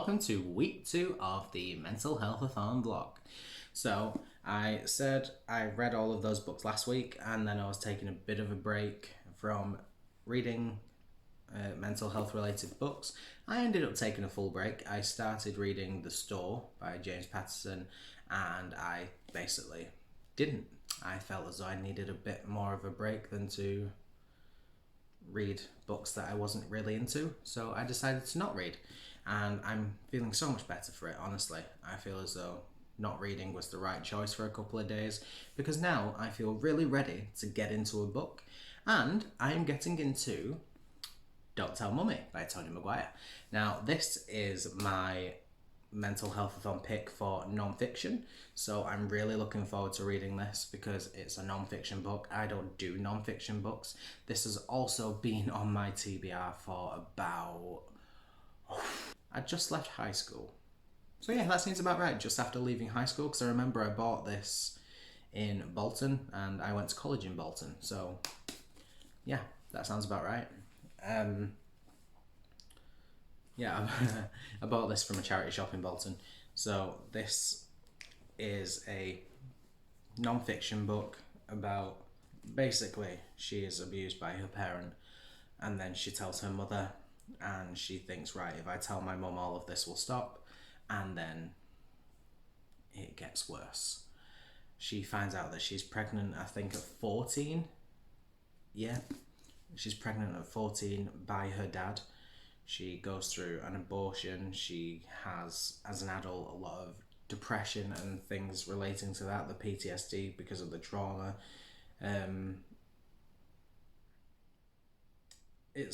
welcome to week 2 of the Mental Healthathon vlog. So I said I read all of those books last week, and then I was taking a bit of a break from reading mental health related books. I ended up taking a full break. I started reading The Store by James Patterson, and I basically didn't. I felt as though I needed a bit more of a break than to read books that I wasn't really into, so I decided to not read, and I'm feeling so much better for it. Honestly, I feel as though not reading was the right choice for a couple of days, because now I feel really ready to get into a book, and I am getting into Don't Tell Mummy by Tony Maguire. Now, this is my mental healthathon pick for non-fiction, so I'm really looking forward to reading this because it's a non-fiction book. I don't do non-fiction books. This has also been on my TBR for about... I just left high school. So yeah, that seems about right, just after leaving high school, because I remember I bought this in Bolton and I went to college in Bolton, so yeah, that sounds about right. Yeah, I bought this from a charity shop in Bolton. So this is a non-fiction book about, basically, she is abused by her parent, and then she tells her mother, and she thinks, right, if I tell my mum all of this will stop, and then it gets worse. She finds out that she's pregnant, I think at 14. Yeah, she's pregnant at 14 by her dad. She goes through an abortion. She has, as an adult, a lot of depression and things relating to that, the PTSD because of the trauma. It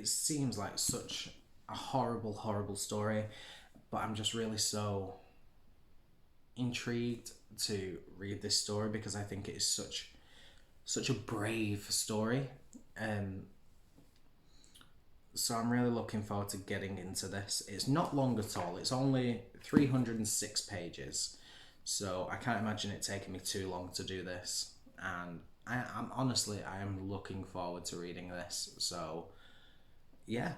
seems like such a horrible story, but I'm just really so intrigued to read this story because I think it is such a brave story. So I'm really looking forward to getting into this. It's not long at all. It's only 306 pages. So I can't imagine it taking me too long to do this. And I am looking forward to reading this. So yeah,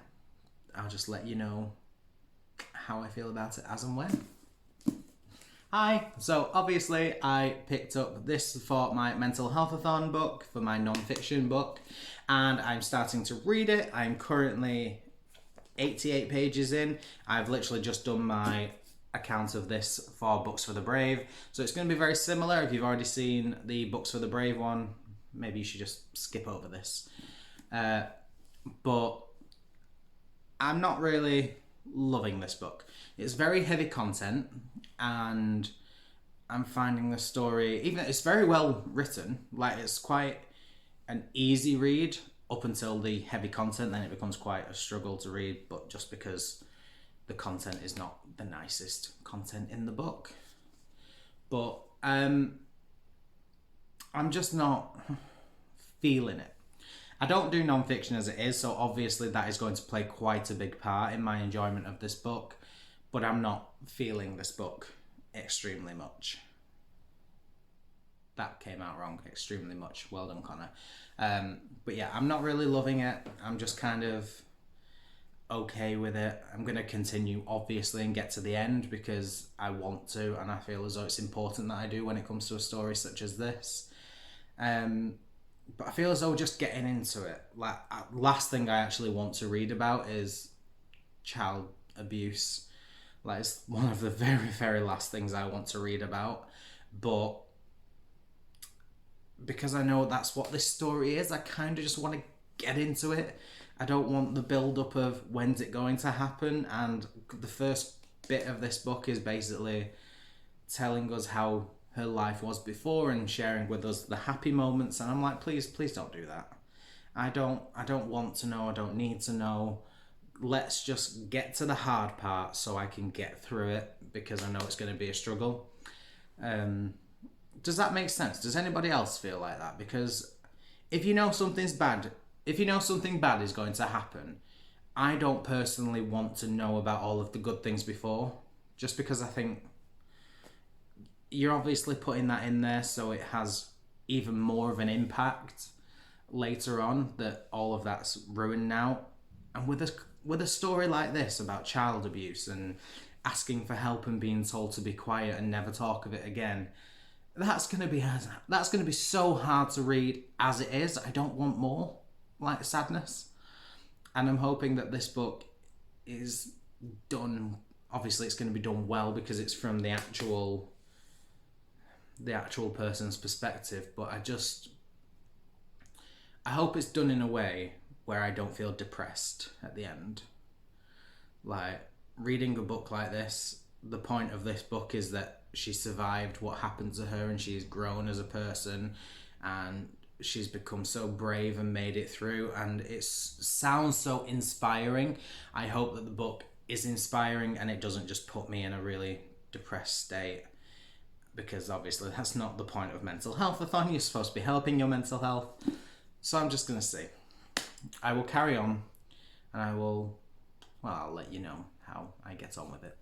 I'll just let you know how I feel about it as and when. Hi, so obviously I picked up this for my mental healthathon book, for my non-fiction book, and I'm starting to read it. I'm currently 88 pages in. I've literally just done my account of this for Books for the Brave, so it's going to be very similar. If you've already seen the Books for the Brave one, maybe you should just skip over this. But I'm not really loving this book. It's very heavy content, and I'm finding the story, even it's very well written, like it's quite an easy read up until the heavy content, then it becomes quite a struggle to read, but just because the content is not the nicest content in the book. But I'm just not feeling it. I don't do non-fiction as it is, so obviously that is going to play quite a big part in my enjoyment of this book, but I'm not feeling this book extremely much. That came out wrong, extremely much. Well done, Connor. But yeah, I'm not really loving it. I'm just kind of okay with it. I'm going to continue, obviously, and get to the end because I want to, and I feel as though it's important that I do when it comes to a story such as this. But I feel as though just getting into it, like, last thing I actually want to read about is child abuse. Like, it's one of the very, very last things I want to read about. But because I know that's what this story is, I kind of just want to get into it. I don't want the build-up of when's it going to happen. And the first bit of this book is basically telling us how her life was before and sharing with us the happy moments, and I'm like, please don't do that. I don't want to know. I don't need to know. Let's just get to the hard part so I can get through it, because I know it's going to be a struggle. Does that make sense? Does anybody else feel like that? Because if you know something bad is going to happen, I don't personally want to know about all of the good things before, just because I think you're obviously putting that in there so it has even more of an impact later on, that all of that's ruined now. And with with a story like this about child abuse and asking for help and being told to be quiet and never talk of it again, that's going to be so hard to read as it is. I don't want more like sadness. And I'm hoping that this book is done. Obviously, it's going to be done well because it's from the actual person's perspective. But I hope it's done in a way where I don't feel depressed at the end. Like, reading a book like this, the point of this book is that she survived what happened to her and she's grown as a person and she's become so brave and made it through, and it sounds so inspiring. I hope that the book is inspiring and it doesn't just put me in a really depressed state, because obviously that's not the point of Mental Healthathon. You're supposed to be helping your mental health. So I'm just going to see. I will carry on and I'll let you know how I get on with it.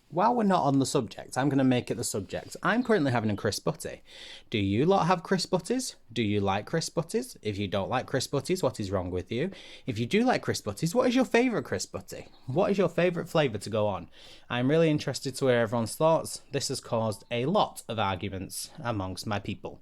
While we're not on the subject, I'm going to make it the subject. I'm currently having a crisp butty. Do you lot have crisp butties? Do you like crisp butties? If you don't like crisp butties, what is wrong with you? If you do like crisp butties, what is your favourite crisp butty? What is your favourite flavour to go on? I'm really interested to hear everyone's thoughts. This has caused a lot of arguments amongst my people.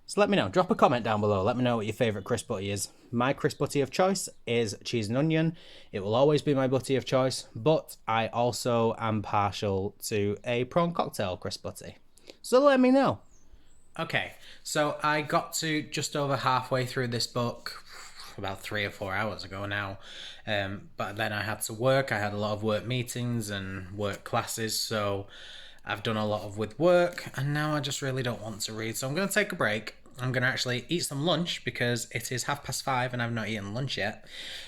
So let me know. Drop a comment down below. Let me know what your favourite crisp butty is. My crisp butty of choice is cheese and onion. It will always be my butty of choice, but I also am partial to a prawn cocktail crisp butty. So let me know. Okay, so I got to just over halfway through this book about 3 or 4 hours ago now. But then I had to work. I had a lot of work meetings and work classes, so I've done a lot with work, and now I just really don't want to read. So I'm going to take a break. I'm going to actually eat some lunch because it is 5:30 and I've not eaten lunch yet.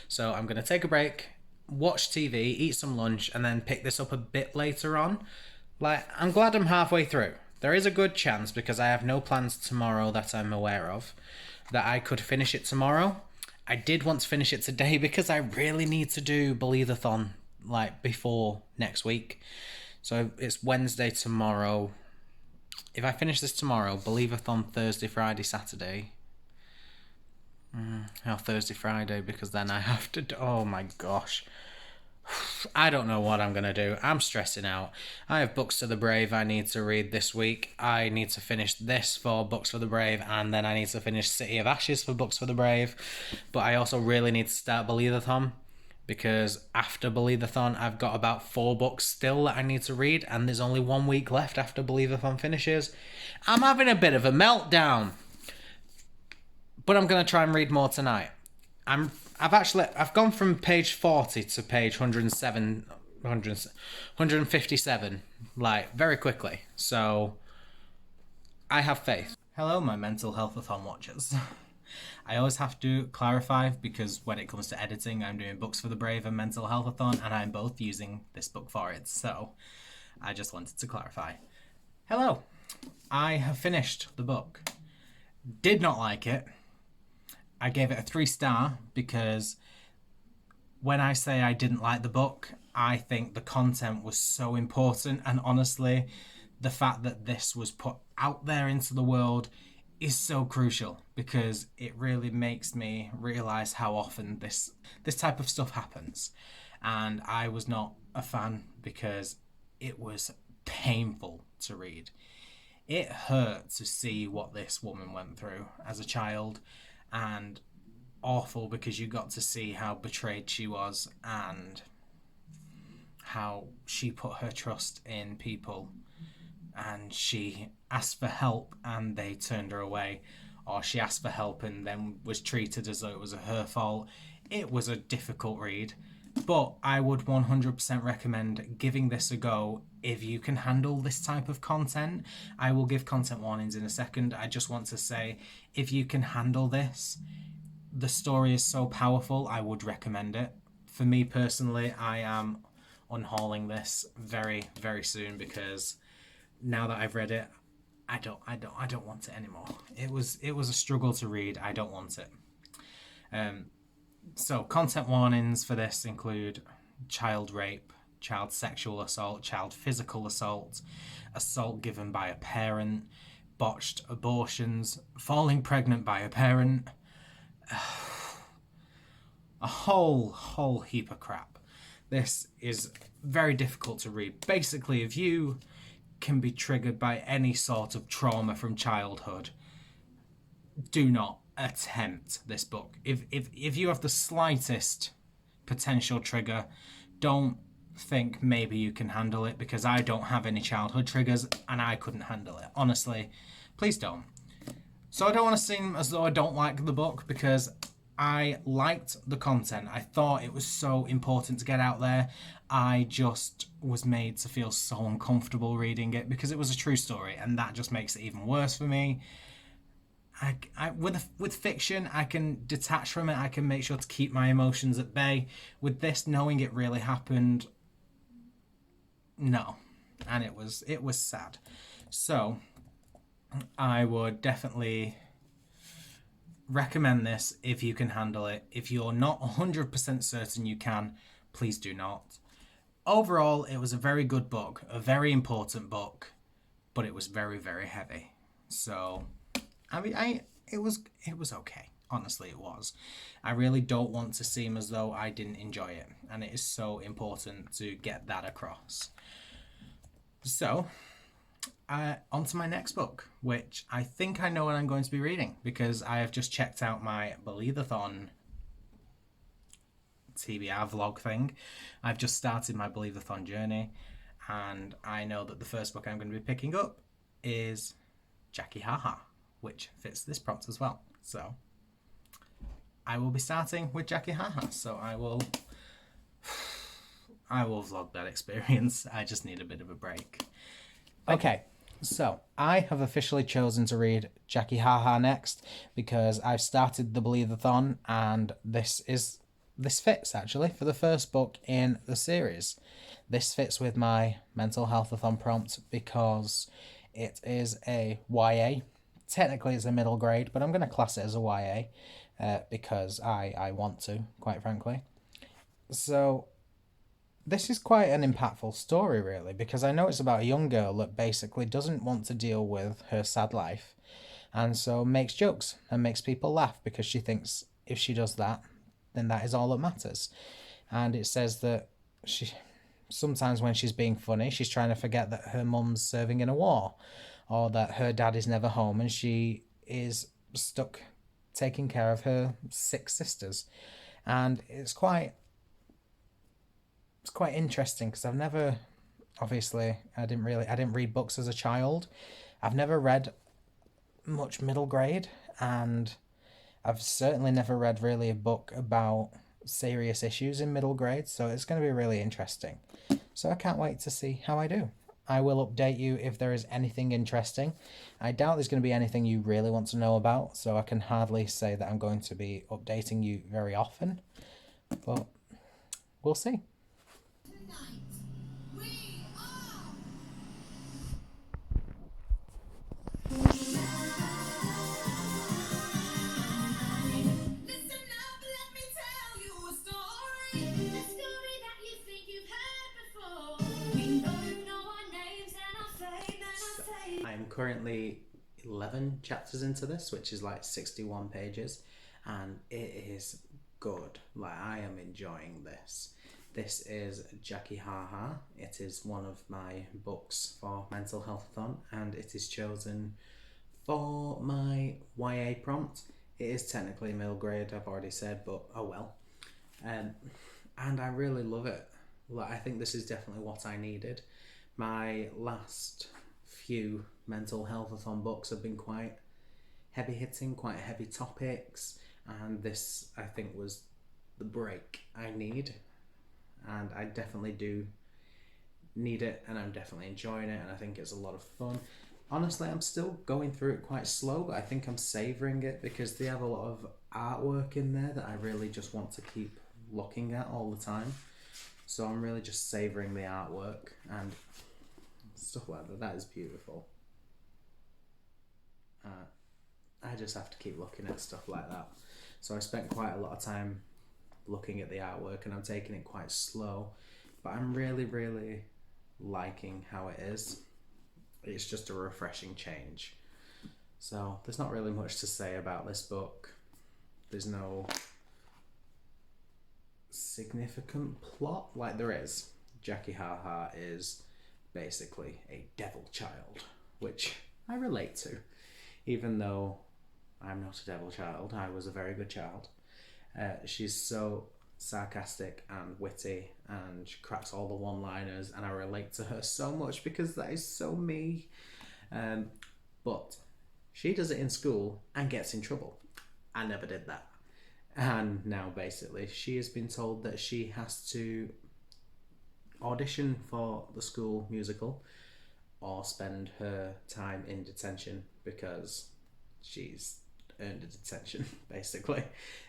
So I'm going to take a break, watch TV, eat some lunch, and then pick this up a bit later on. Like, I'm glad I'm halfway through. There is a good chance, because I have no plans tomorrow that I'm aware of, that I could finish it tomorrow. I did want to finish it today because I really need to do Healthathon, like, before next week. So it's Wednesday tomorrow. If I finish this tomorrow, Healthathon Thursday, Friday, Saturday. Thursday, Friday, because then I have to... Oh my gosh. I don't know what I'm going to do. I'm stressing out. I have Books for the Brave I need to read this week. I need to finish this for Books for the Brave, and then I need to finish City of Ashes for Books for the Brave. But I also really need to start Healthathon, because after Healthathon, I've got about 4 books still that I need to read, and there's only 1 week left after Healthathon finishes. I'm having a bit of a meltdown. But I'm going to try and read more tonight. I've gone from page 40 to page 157, like, very quickly. So, I have faith. Hello, my Mental Healthathon watchers. I always have to clarify, because when it comes to editing, I'm doing Books for the Brave and Mental Healthathon, and I'm both using this book for it. So, I just wanted to clarify. Hello. I have finished the book. Did not like it. I gave it a 3-star because when I say I didn't like the book, I think the content was so important, and honestly, the fact that this was put out there into the world is so crucial, because it really makes me realise how often this type of stuff happens. And I was not a fan because it was painful to read. It hurt to see what this woman went through as a child, and awful because you got to see how betrayed she was and how she put her trust in people, and she asked for help and they turned her away, or she asked for help and then was treated as though it was her fault. It was a difficult read, but I would 100% recommend giving this a go if you can handle this type of content. I will give content warnings in a second. I just want to say, if you can handle this, the story is so powerful, I would recommend it. For me personally, I am unhauling this very, very soon, because now that I've read it, I don't want it anymore. It was a struggle to read. I don't want it. So content warnings for this include child rape, child sexual assault, child physical assault, assault given by a parent, botched abortions, falling pregnant by a parent, a whole heap of crap. This is very difficult to read. Basically, if you can be triggered by any sort of trauma from childhood, do not attempt this book. If you have the slightest potential trigger, don't think maybe you can handle it, because I don't have any childhood triggers and I couldn't handle it. Honestly, please don't. So I don't want to seem as though I don't like the book, because I liked the content. I thought it was so important to get out there. I just was made to feel so uncomfortable reading it because it was a true story, and that just makes it even worse for me. With fiction, I can detach from it. I can make sure to keep my emotions at bay. With this, knowing it really happened, no, and it was sad. So I would definitely recommend this if you can handle it. If you're not 100% certain you can, please do not. Overall, it was a very good book, a very important book, but it was very, very heavy. So, I mean, it was okay. Honestly, it was. I really don't want to seem as though I didn't enjoy it, and it is so important to get that across. So, on to my next book, which I think I know what I'm going to be reading, because I have just checked out my Healthathon TBR vlog thing. I've just started my Healthathon journey, and I know that the first book I'm going to be picking up is Jacky Haha, which fits this prompt as well. So I will be starting with Jacky Haha. So I will vlog that experience. I just need a bit of a break. Okay, so I have officially chosen to read Jacky Haha next, because I've started the Healthathon, and this fits actually for the first book in the series. This fits with my mental healthathon prompt because it is a YA. Technically it's a middle grade, but I'm going to class it as a YA because I want to, quite frankly. So this is quite an impactful story, really, because I know it's about a young girl that basically doesn't want to deal with her sad life, and so makes jokes and makes people laugh because she thinks if she does that, then that is all that matters. And it says that she sometimes, when she's being funny, she's trying to forget that her mum's serving in a war, or that her dad is never home and she is stuck taking care of her 6 sisters. And it's quite interesting, because I've never, obviously I didn't read books as a child. I've never read much middle grade, and I've certainly never read really a book about serious issues in middle grade, so it's going to be really interesting. So I can't wait to see how I do. I will update you if there is anything interesting. I doubt there's going to be anything you really want to know about, so I can hardly say that I'm going to be updating you very often, but we'll see. I'm currently 11 chapters into this, which is like 61 pages, and it is good. Like, I am enjoying this. This is Jacky Haha. It is one of my books for Mental Healthathon, and it is chosen for my YA prompt. It is technically middle grade, I've already said, but oh well. And I really love it. Like, I think this is definitely what I needed. My last few mental healthathon books have been quite heavy hitting, quite heavy topics, and this, I think, was the break I need, and I definitely do need it, and I'm definitely enjoying it, and I think it's a lot of fun. Honestly, I'm still going through it quite slow, but I think I'm savouring it because they have a lot of artwork in there that I really just want to keep looking at all the time. So I'm really just savouring the artwork and stuff like that. That is beautiful. I just have to keep looking at stuff like that. So I spent quite a lot of time looking at the artwork, and I'm taking it quite slow, but I'm really, really liking how it is. It's just a refreshing change. So there's not really much to say about this book. There's no significant plot. Like, there is. Jacky Haha is basically a devil child, which I relate to. Even though I'm not a devil child, I was a very good child. She's so sarcastic and witty, and she cracks all the one-liners, and I relate to her so much because that is so me. But she does it in school and gets in trouble. I never did that. And now basically she has been told that she has to audition for the school musical or spend her time in detention because she's earned a detention, basically.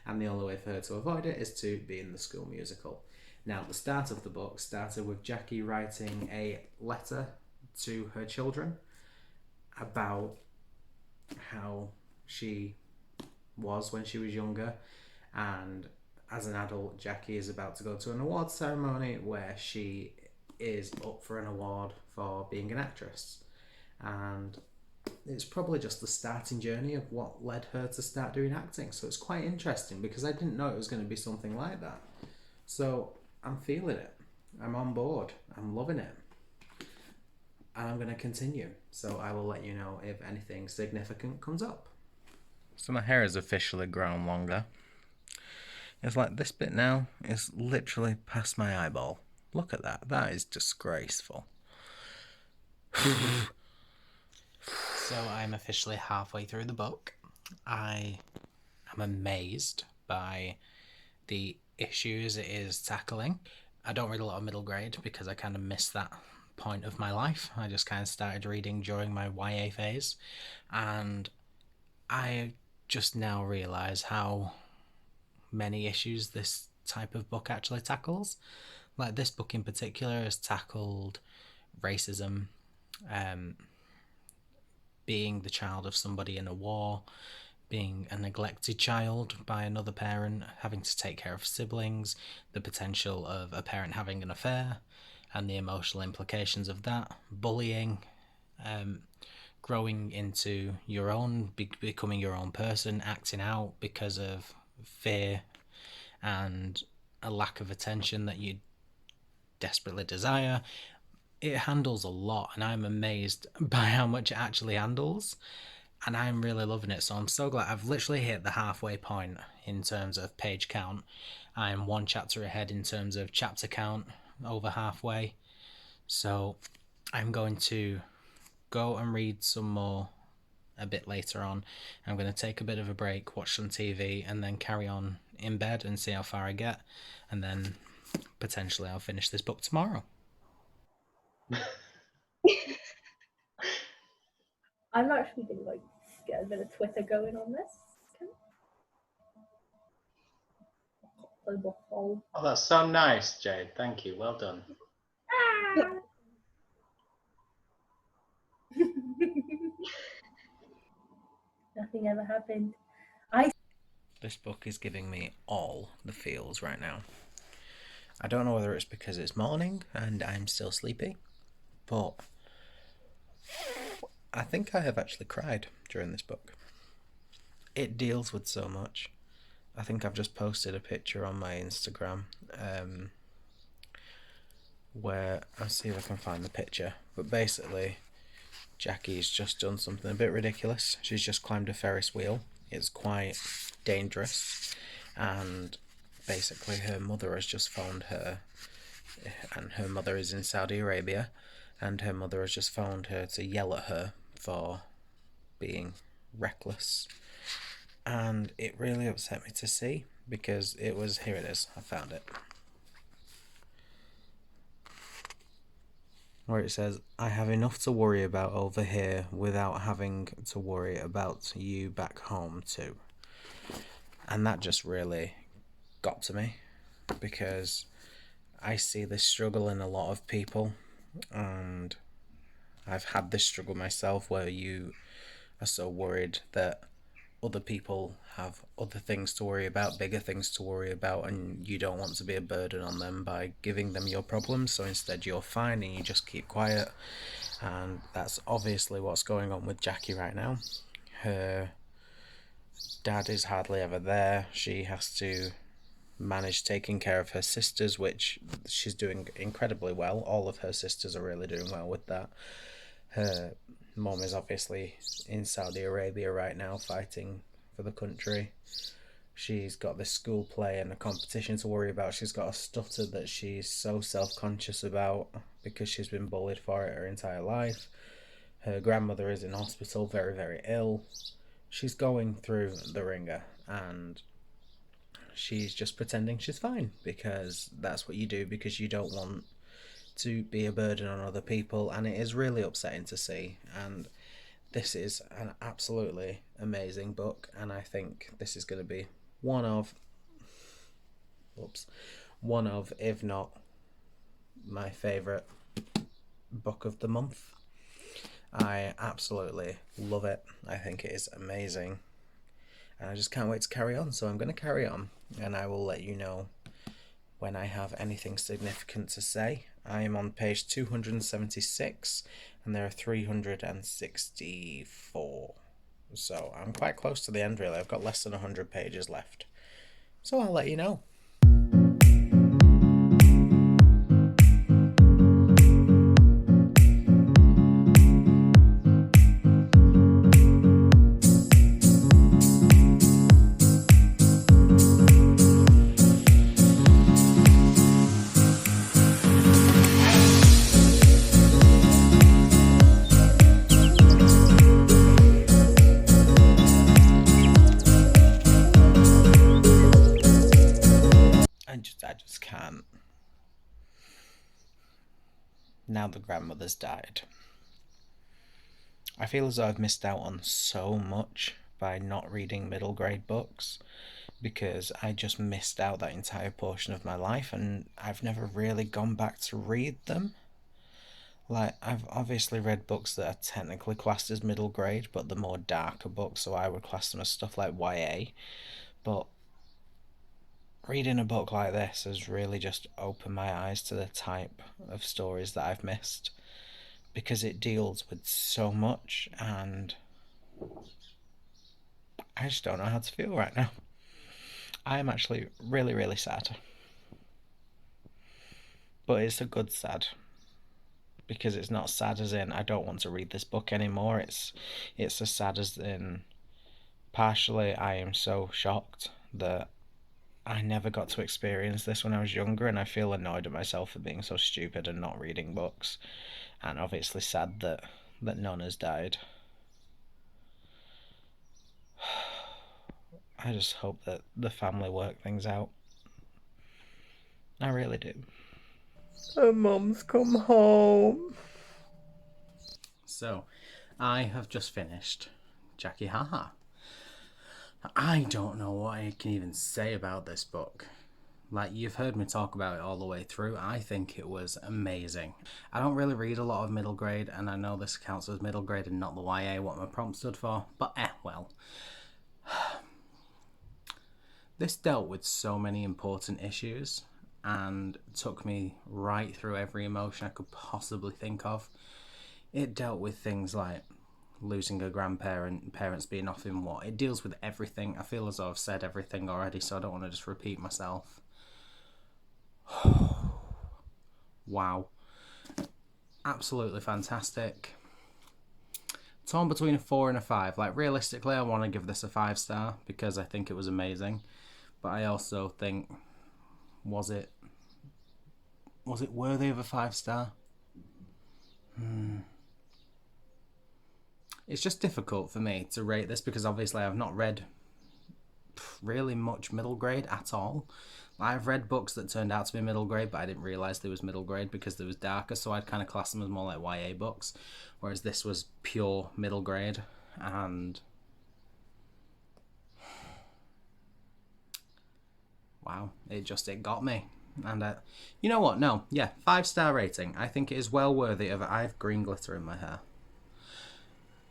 And the only way for her to avoid it is to be in the school musical. Now, the start of the book started with Jacky writing a letter to her children about how she was when she was younger, and as an adult, Jacky is about to go to an awards ceremony where she is up for an award for being an actress. And it's probably just the starting journey of what led her to start doing acting. So it's quite interesting because I didn't know it was going to be something like that. So I'm feeling it. I'm on board. I'm loving it. And I'm going to continue. So I will let you know if anything significant comes up. So my hair has officially grown longer. It's like this bit now is literally past my eyeball. Look at that. That is disgraceful. So I'm officially halfway through the book. I am amazed by the issues it is tackling. I don't read a lot of middle grade because I kind of missed that point of my life. I just kind of started reading during my YA phase, and I just now realise how many issues this type of book actually tackles. Like, this book in particular has tackled racism, being the child of somebody in a war, being a neglected child by another parent, having to take care of siblings, the potential of a parent having an affair, and the emotional implications of that, bullying, growing into your own, becoming your own person, acting out because of fear and a lack of attention that you desperately desire. It handles a lot, and I'm amazed by how much it actually handles, and I'm really loving it. So I'm so glad. I've literally hit the halfway point in terms of page count. I'm one chapter ahead in terms of chapter count, over halfway. So I'm going to go and read some more a bit later on. I'm going to take a bit of a break, watch some TV, and then carry on in bed and see how far I get, and then potentially I'll finish this book tomorrow. I'm actually going to get a bit of Twitter going on this. Oh, that's so nice, Jade. Thank you. Well done. Nothing ever happened. This book is giving me all the feels right now. I don't know whether it's because it's morning and I'm still sleepy, but I think I have actually cried during this book. It deals with so much. I think I've just posted a picture on my Instagram where, I'll see if I can find the picture, but basically Jacky's just done something a bit ridiculous. She's just climbed a Ferris wheel. It's quite dangerous, and basically her mother has just phoned her, and her mother is in Saudi Arabia, and her mother has just phoned her to yell at her for being reckless. And it really upset me to see, because it was, here it is, I found it, where it says, "I have enough to worry about over here without having to worry about you back home too." And that just really got to me, because I see this struggle in a lot of people, and I've had this struggle myself, where you are so worried that other people have other things to worry about, bigger things to worry about, and you don't want to be a burden on them by giving them your problems, so instead you're fine and you just keep quiet. And that's obviously what's going on with Jacky right now. Her dad is hardly ever there. She has to managed taking care of her sisters, which she's doing incredibly well. All of her sisters are really doing well with that. Her mum is obviously in Saudi Arabia right now fighting for the country. She's got this school play and a competition to worry about. She's got a stutter that she's so self-conscious about because she's been bullied for it her entire life. Her grandmother is in hospital, very, very ill. She's going through the ringer, and she's just pretending she's fine because that's what you do, because you don't want to be a burden on other people, and it is really upsetting to see. And this is an absolutely amazing book, and I think this is going to be one of, if not my favourite book of the month. I absolutely love it. I think it is amazing, and I just can't wait to carry on. So I'm going to carry on, and I will let you know when I have anything significant to say. I am on page 276, and there are 364. So I'm quite close to the end, really. I've got less than 100 pages left. So I'll let you know. I just can't. Now the grandmother's died. I feel as though I've missed out on so much by not reading middle grade books, because I just missed out that entire portion of my life, and I've never really gone back to read them. Like, I've obviously read books that are technically classed as middle grade, but the more darker books, so I would class them as stuff like YA. But reading a book like this has really just opened my eyes to the type of stories that I've missed, because it deals with so much, and I just don't know how to feel right now. I am actually really, really sad. But it's a good sad, because it's not sad as in I don't want to read this book anymore. It's a sad as in partially I am so shocked that I never got to experience this when I was younger, and I feel annoyed at myself for being so stupid and not reading books, and obviously sad that Nonna's died. I just hope that the family work things out. I really do. Her mum's come home. So, I have just finished Jacky Haha. I don't know what I can even say about this book. Like, you've heard me talk about it all the way through. I think it was amazing. I don't really read a lot of middle grade, and I know this counts as middle grade and not the YA, what my prompt stood for, but well. This dealt with so many important issues and took me right through every emotion I could possibly think of. It dealt with things like losing a grandparent, parents being off in war. It deals with everything. I feel as though I've said everything already, so I don't want to just repeat myself. Wow. Absolutely fantastic. Torn between a 4 and a 5. Like, realistically, I want to give this a 5-star because I think it was amazing. But I also think, was it worthy of a 5-star? It's just difficult for me to rate this because obviously I've not read really much middle grade at all. I've read books that turned out to be middle grade, but I didn't realise they was middle grade because they was darker, so I'd kind of class them as more like YA books, whereas this was pure middle grade. And wow, it got me. And you know what? No, yeah, 5-star rating. I think it is well worthy of. I have green glitter in my hair.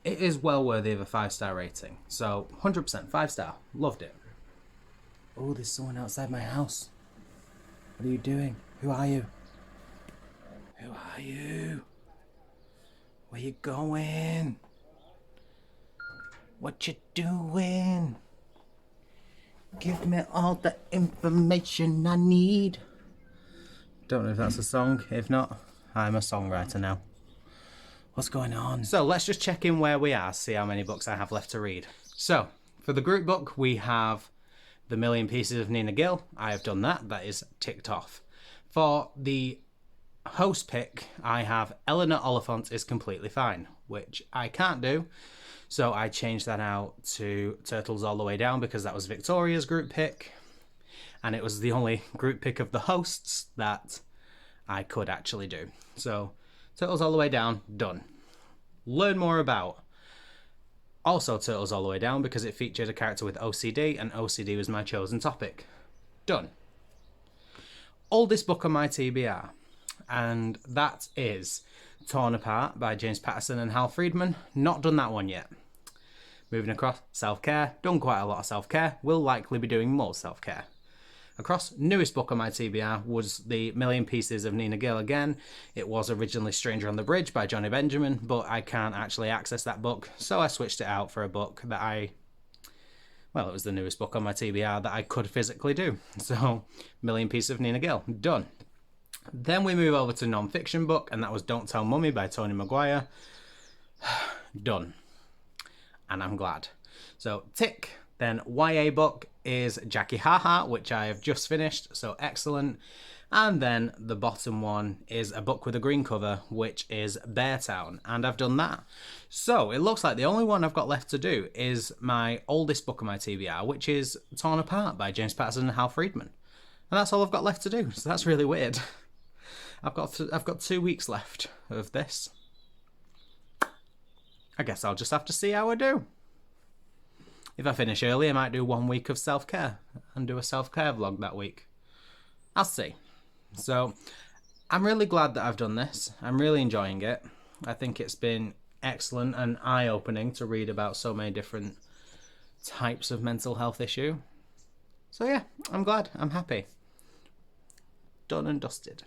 It is well worthy of a 5-star rating. So 100% 5-star. Loved it. Oh, there's someone outside my house. What are you doing? Who are you? Who are you? Where you going? What you doing? Give me all the information I need. Don't know if that's a song. If not, I'm a songwriter now. What's going on? So let's just check in where we are, see how many books I have left to read. So, for the group book, we have The Million Pieces of Nina Gill. I have done that. That is ticked off. For the host pick, I have Eleanor Oliphant is Completely Fine, which I can't do. So I changed that out to Turtles All the Way Down because that was Victoria's group pick. And it was the only group pick of the hosts that I could actually do. So Turtles All the Way Down, done. Learn more about also Turtles All the Way Down because it featured a character with OCD and OCD was my chosen topic. Done. Oldest book on my TBR, and that is Torn Apart by James Patterson and Hal Friedman. Not done that one yet. Moving across, self-care. Done quite a lot of self-care. Will likely be doing more self-care. Across, newest book on my TBR was The Million Pieces of Nina Gill again. It was originally Stranger on the Bridge by Johnny Benjamin, but I can't actually access that book, so I switched it out for a book that well, it was the newest book on my TBR that I could physically do. So, Million Pieces of Nina Gill, done. Then we move over to non-fiction book, and that was Don't Tell Mummy by Tony Maguire. Done. And I'm glad. So, tick. Then YA book is Jacky Haha, which I have just finished, so excellent. And then the bottom one is a book with a green cover, which is Beartown, and I've done that. So it looks like the only one I've got left to do is my oldest book of my TBR, which is Torn Apart by James Patterson and Hal Friedman. And that's all I've got left to do, so that's really weird. I've got 2 weeks left of this. I guess I'll just have to see how I do. If I finish early, I might do 1 week of self-care and do a self-care vlog that week. I'll see. So, I'm really glad that I've done this. I'm really enjoying it. I think it's been excellent and eye-opening to read about so many different types of mental health issue. So yeah, I'm glad. I'm happy. Done and dusted.